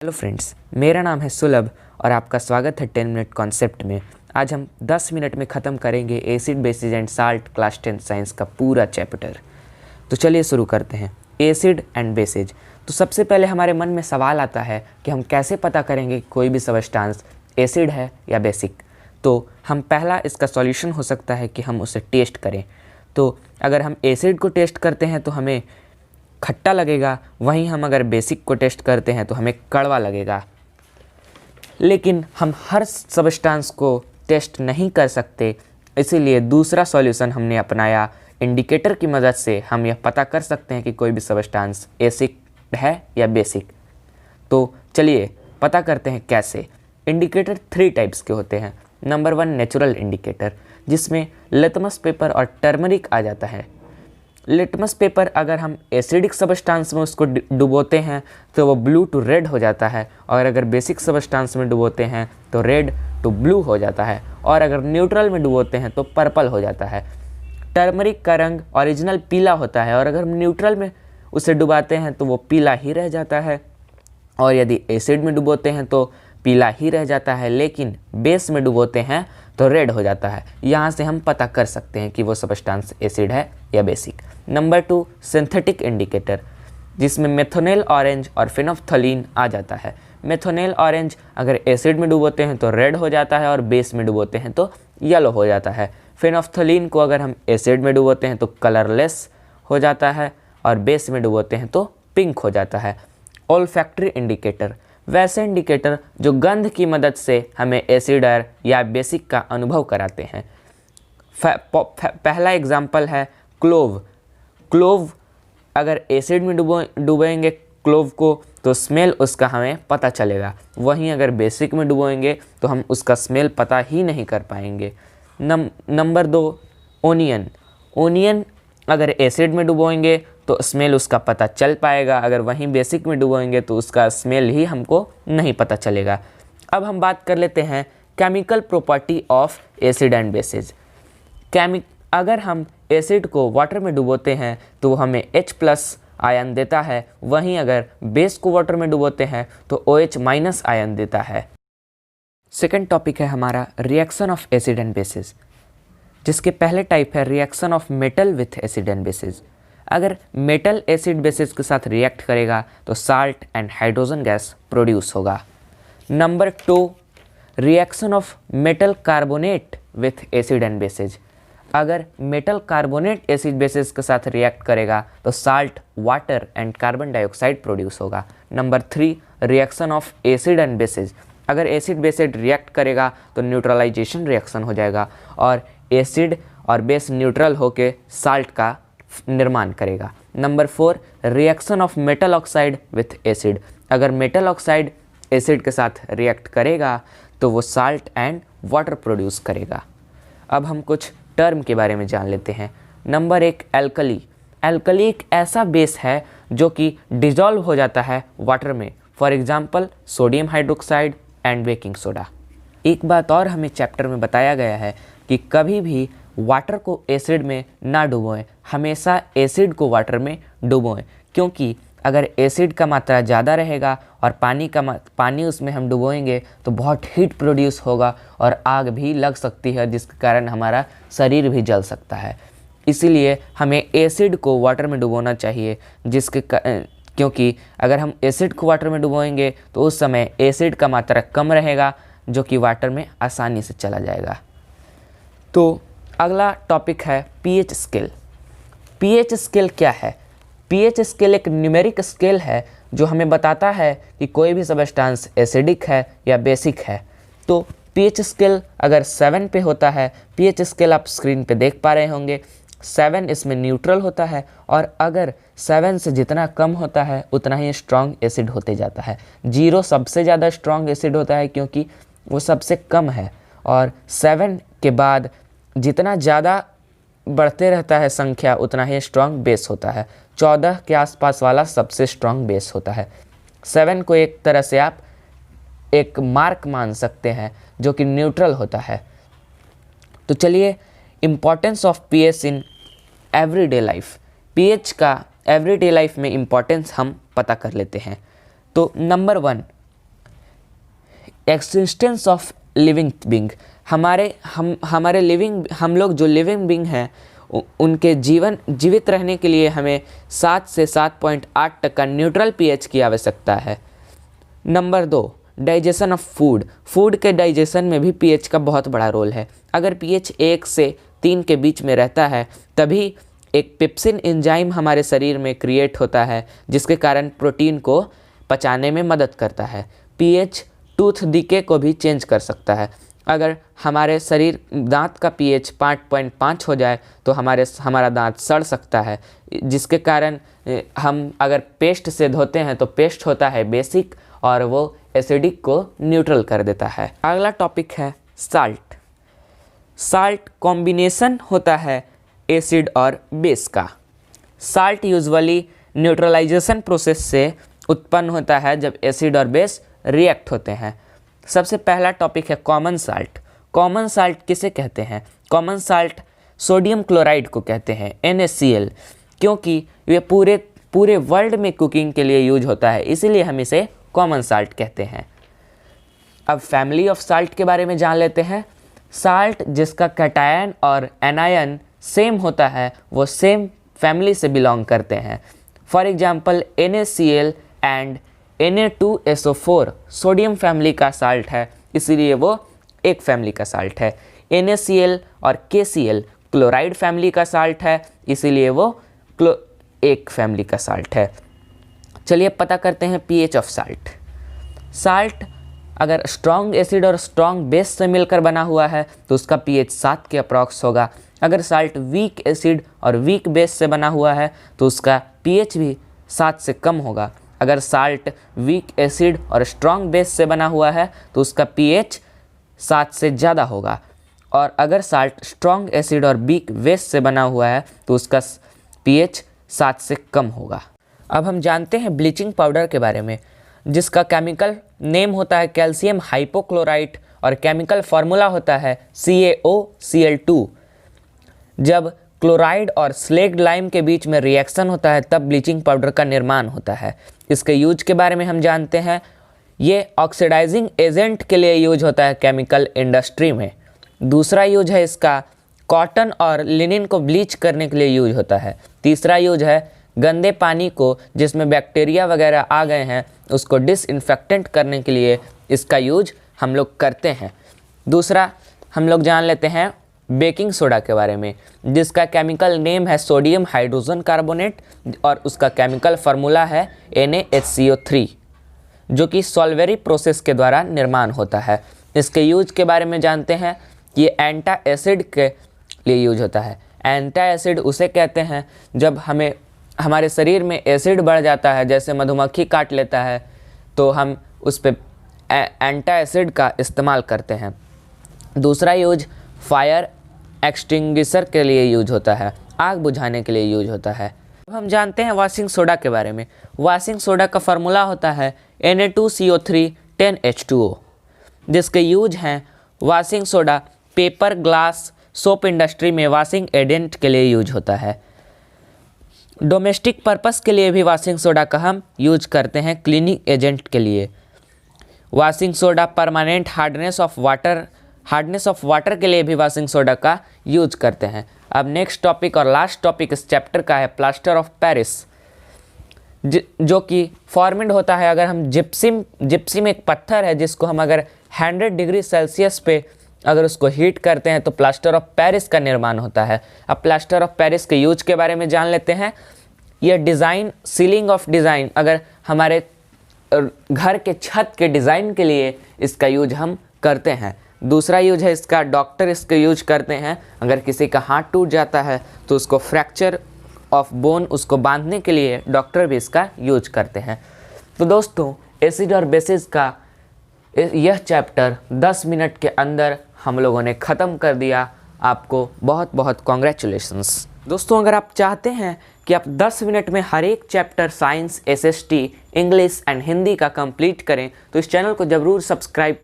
Hello friends, मेरा नाम है सुलभ और आपका स्वागत है 10 मिनट कॉन्सेप्ट में। आज हम 10 मिनट में ख़त्म करेंगे acid basis and salt class 10 science का पूरा चैप्टर। तो चलिए शुरू करते हैं। Acid and bases. तो सबसे पहले हमारे मन में सवाल आता है कि हम कैसे पता करेंगे कि कोई भी सब्सटेंस एसिड है या बेसिक। तो हम पहला इसका सॉल्यूशन हो सकता है कि हम उसे टेस्ट करें। तो अगर हम एसिड को टेस्ट करते हैं तो हमें खट्टा लगेगा, वहीं हम अगर बेसिक को टेस्ट करते हैं तो हमें कड़वा लगेगा। लेकिन हम हर सब्सटेंस को टेस्ट नहीं कर सकते, इसीलिए दूसरा सॉल्यूशन हमने अपनाया। इंडिकेटर की मदद से हम यह पता कर सकते हैं कि कोई भी सब्सटेंस एसिड है या बेसिक। तो चलिए पता करते हैं कैसे। इंडिकेटर 3 टाइप्स के होते हैं। नंबर 1 नेचुरल इंडिकेटर, जिसमें लिटमस पेपर और टर्मरिक आ जाता है। लिटमस पेपर अगर हम एसिडिक सब्सटेंस में उसको डुबोते हैं तो वो ब्लू टू रेड हो जाता है, और अगर बेसिक सब्सटेंस में डुबोते हैं तो रेड टू ब्लू हो जाता है, और अगर न्यूट्रल में डुबोते हैं तो पर्पल हो जाता है। टर्मरिक का रंग ओरिजिनल पीला होता है, और अगर हम न्यूट्रल में उसे डुबाते हैं तो वो पीला ही रह जाता है, और यदि एसिड में डुबोते हैं तो पीला ही रह जाता है, लेकिन बेस में डुबोते हैं तो रेड हो जाता है। यहाँ से हम पता कर सकते हैं कि वो सब्सटेंस एसिड है या बेसिक। नंबर 2 सिंथेटिक इंडिकेटर, जिसमें मेथोनेल ऑरेंज और फेनोल्फ्थलीन आ जाता है। मेथोनेल ऑरेंज अगर एसिड में डुबोते हैं तो रेड हो जाता है, और बेस में डुबोते हैं तो येलो हो जाता है। फेनोल्फ्थलीन को अगर हम एसिड में डुबोते हैं तो कलरलेस हो जाता है, और बेस में डुबोते हैं तो पिंक हो जाता है। ओल्फैक्टरी इंडिकेटर, वैसे इंडिकेटर जो गंध की मदद से हमें एसिड या बेसिक का अनुभव कराते हैं। पहला एग्जाम्पल है क्लोव। क्लोव अगर एसिड में डुबोएंगे क्लोव को तो स्मेल उसका हमें पता चलेगा, वहीं अगर बेसिक में डुबोएंगे तो हम उसका स्मेल पता ही नहीं कर पाएंगे। Number 2 onion. ओनियन अगर एसिड में डुबोएंगे तो स्मेल उसका पता चल पाएगा, अगर वहीं बेसिक में डुबोएंगे तो उसका स्मेल ही हमको नहीं पता चलेगा। अब हम बात कर लेते हैं chemical property of acid and bases. अगर हम एसिड को वाटर में डुबोते हैं तो वो हमें H+ आयन देता है, वहीं अगर बेस को वाटर में डुबोते हैं तो OH- आयन देता है। सेकेंड टॉपिक है हमारा reaction of acid and bases, जिसके पहले टाइप है reaction of metal with acid and bases. अगर मेटल एसिड बेसिस के साथ रिएक्ट करेगा तो salt and hydrogen gas produce होगा। Number 2 reaction of metal carbonate with acid and bases. अगर मेटल कार्बोनेट एसिड बेसिस के साथ रिएक्ट करेगा तो salt, water and carbon dioxide produce होगा। Number 3 reaction of acid and bases. अगर acid based react करेगा तो न्यूट्रलाइजेशन रिएक्शन हो जाएगा, और एसिड और बेस न्यूट्रल होकर साल्ट का निर्माण करेगा। Number 4 reaction of metal oxide with acid. अगर मेटल ऑक्साइड एसिड के साथ रिएक्ट करेगा तो वो साल्ट एंड वाटर प्रोड्यूस करेगा। अब हम कुछ टर्म के बारे में जान लेते हैं। Number 1 alkali. एल्कली एक ऐसा बेस है जो कि डिजॉल्व हो जाता है वाटर में, for example sodium hydroxide and baking soda. एक बात और हमें चैप्टर में बताया गया है कि कभी भी वाटर को एसिड में ना डुबोएं, हमेशा एसिड को वाटर में डुबोएं, क्योंकि अगर एसिड का मात्रा ज़्यादा रहेगा और पानी उसमें हम डुबोएंगे तो बहुत हीट प्रोड्यूस होगा और आग भी लग सकती है, जिसके कारण हमारा शरीर भी जल सकता है। इसीलिए हमें एसिड को वाटर में डुबोना चाहिए, क्योंकि अगर हम एसिड को वाटर में डुबोएंगे तो उस समय एसिड का मात्रा कम रहेगा, जो कि वाटर में आसानी से चला जाएगा। तो अगला टॉपिक है पीएच स्केल। पीएच स्केल क्या है? पीएच स्केल एक न्यूमेरिक स्केल है जो हमें बताता है कि कोई भी सब्सटेंस एसिडिक है या बेसिक है। तो पीएच स्केल अगर 7 पे होता है, पीएच स्केल आप स्क्रीन पे देख पा रहे होंगे, 7 इसमें न्यूट्रल होता है, और अगर 7 से जितना कम होता है उतना ही स्ट्रॉन्ग एसिड होते जाता है। 0 सबसे ज़्यादा स्ट्रॉन्ग एसिड होता है क्योंकि वो सबसे कम है, और 7 के बाद जितना ज़्यादा बढ़ते रहता है संख्या उतना ही स्ट्रॉन्ग बेस होता है। 14 के आसपास वाला सबसे स्ट्रॉन्ग बेस होता है। 7 को एक तरह से आप एक मार्क मान सकते हैं जो कि न्यूट्रल होता है। तो चलिए importance of pH in everyday life. PH का एवरीडे लाइफ में इम्पॉर्टेंस हम पता कर लेते हैं। तो number 1 existence of living being, हम लोग जो लिविंग बींग हैं उनके जीवित रहने के लिए हमें 7 से 7.8 तक का न्यूट्रल पीएच की आवश्यकता है। नंबर 2, डाइजेशन ऑफ फूड के डाइजेशन में भी पीएच का बहुत बड़ा रोल है। अगर पीएच 1 से 3 के बीच में रहता है तभी एक पेप्सिन एंजाइम हमारे शरीर में क्रिएट होता है, जिसके कारण प्रोटीन को पचाने में मदद करता है। पीएच टूथ डिके को भी चेंज कर सकता है। अगर हमारे दांत का पीएच 5.5 हो जाए तो हमारा दांत सड़ सकता है, जिसके कारण हम अगर पेस्ट से धोते हैं तो पेस्ट होता है बेसिक और वो एसिडिक को न्यूट्रल कर देता है। अगला टॉपिक है साल्ट कॉम्बिनेशन होता है एसिड और बेस का। साल्ट यूजुअली न्यूट्रलाइजेशन प्रोसेस से उत्पन्न होता है जब एसिड और बेस रिएक्ट होते हैं। सबसे पहला टॉपिक है कॉमन साल्ट। कॉमन साल्ट किसे कहते हैं? कॉमन साल्ट सोडियम क्लोराइड को कहते हैं, NaCl, क्योंकि ये पूरे वर्ल्ड में कुकिंग के लिए यूज होता है, इसीलिए हम इसे कॉमन साल्ट कहते हैं। अब फैमिली ऑफ साल्ट के बारे में जान लेते हैं। साल्ट जिसका कैटायन और एनायन सेम होता है वो सेम फैमिली से बिलोंग करते हैं। For example NaCl and Na2SO4 sodium family का साल्ट है, इसीलिए वो एक फैमिली का साल्ट है। NaCl और KCl क्लोराइड फैमिली का साल्ट है, इसीलिए वो एक फैमिली का साल्ट है। चलिए पता करते हैं पीएच ऑफ साल्ट अगर स्ट्रॉन्ग एसिड और स्ट्रॉन्ग बेस से मिलकर बना हुआ है तो उसका पीएच 7 के अप्रॉक्स होगा। अगर साल्ट वीक एसिड और वीक बेस से बना हुआ है तो उसका पीएच भी 7 से कम होगा। अगर साल्ट वीक एसिड और स्ट्रॉन्ग बेस से बना हुआ है तो उसका पीएच 7 से ज़्यादा होगा। और अगर साल्ट स्ट्रॉन्ग एसिड और वीक बेस से बना हुआ है तो उसका पीएच 7 से कम होगा। अब हम जानते हैं ब्लीचिंग पाउडर के बारे में, जिसका केमिकल नेम होता है कैल्शियम हाइपोक्लोराइट और केमिकल फार्मूला होता है CaOCl2। जब क्लोराइड और स्लेग्ड लाइम के बीच में रिएक्शन होता है तब ब्लीचिंग पाउडर का निर्माण होता है। इसके यूज के बारे में हम जानते हैं, ये ऑक्सीडाइजिंग एजेंट के लिए यूज होता है केमिकल इंडस्ट्री में। दूसरा यूज है इसका कॉटन और लिनिन को ब्लीच करने के लिए यूज होता है। तीसरा यूज है गंदे पानी को जिसमें बैक्टीरिया वगैरह आ गए हैं उसको डिसइंफेक्टेंट करने के लिए इसका यूज हम लोग करते हैं। दूसरा हम लोग जान लेते हैं बेकिंग सोडा के बारे में, जिसका केमिकल नेम है सोडियम हाइड्रोजन कार्बोनेट और उसका केमिकल फार्मूला है NaHCO3, जो कि सॉल्वेरी प्रोसेस के द्वारा निर्माण होता है। इसके यूज के बारे में जानते हैं, ये एंटा एसिड के लिए यूज होता है। एंटा एसिड उसे कहते हैं जब हमारे शरीर में एसिड बढ़ जाता है, जैसे मधुमक्खी काट लेता है तो हम उस पर एंटा एसिड का इस्तेमाल करते हैं। दूसरा यूज फायर एक्सटिंग्विशर के लिए यूज होता है, आग बुझाने के लिए यूज होता है। अब हम जानते हैं वॉशिंग सोडा के बारे में। वॉशिंग सोडा का फार्मूला होता है Na2CO3 10H2O, जिसके यूज हैं washing soda paper, glass, soap industry में वॉशिंग एजेंट के लिए यूज होता है। डोमेस्टिक पर्पस के लिए भी वॉशिंग सोडा का हम यूज करते हैं क्लीनिंग एजेंट के लिए। Washing soda permanent hardness of water के लिए भी वॉशिंग सोडा का यूज करते हैं। अब नेक्स्ट टॉपिक और लास्ट टॉपिक इस चैप्टर का है प्लास्टर ऑफ पेरिस, जो कि फॉर्मेड होता है अगर हम जिप्सिम एक पत्थर है जिसको हम अगर 100 डिग्री सेल्सियस पे अगर उसको हीट करते हैं तो प्लास्टर ऑफ पेरिस का निर्माण होता है। अब प्लास्टर ऑफ पेरिस के यूज के बारे में जान लेते हैं। यह डिज़ाइन, सीलिंग ऑफ डिज़ाइन, अगर हमारे घर के छत के डिज़ाइन के लिए इसका यूज हम करते हैं। दूसरा यूज है इसका, डॉक्टर इसका यूज करते हैं अगर किसी का हाथ टूट जाता है तो उसको फ्रैक्चर ऑफ बोन उसको बांधने के लिए डॉक्टर भी इसका यूज करते हैं। तो दोस्तों एसिड और बेसिस का यह चैप्टर 10 मिनट के अंदर हम लोगों ने ख़त्म कर दिया। आपको बहुत बहुत कॉन्ग्रेचुलेशंस। दोस्तों अगर आप चाहते हैं कि आप 10 मिनट में हर एक chapter science, SST, English and Hindi का कंप्लीट करें तो इस चैनल को ज़रूर सब्सक्राइब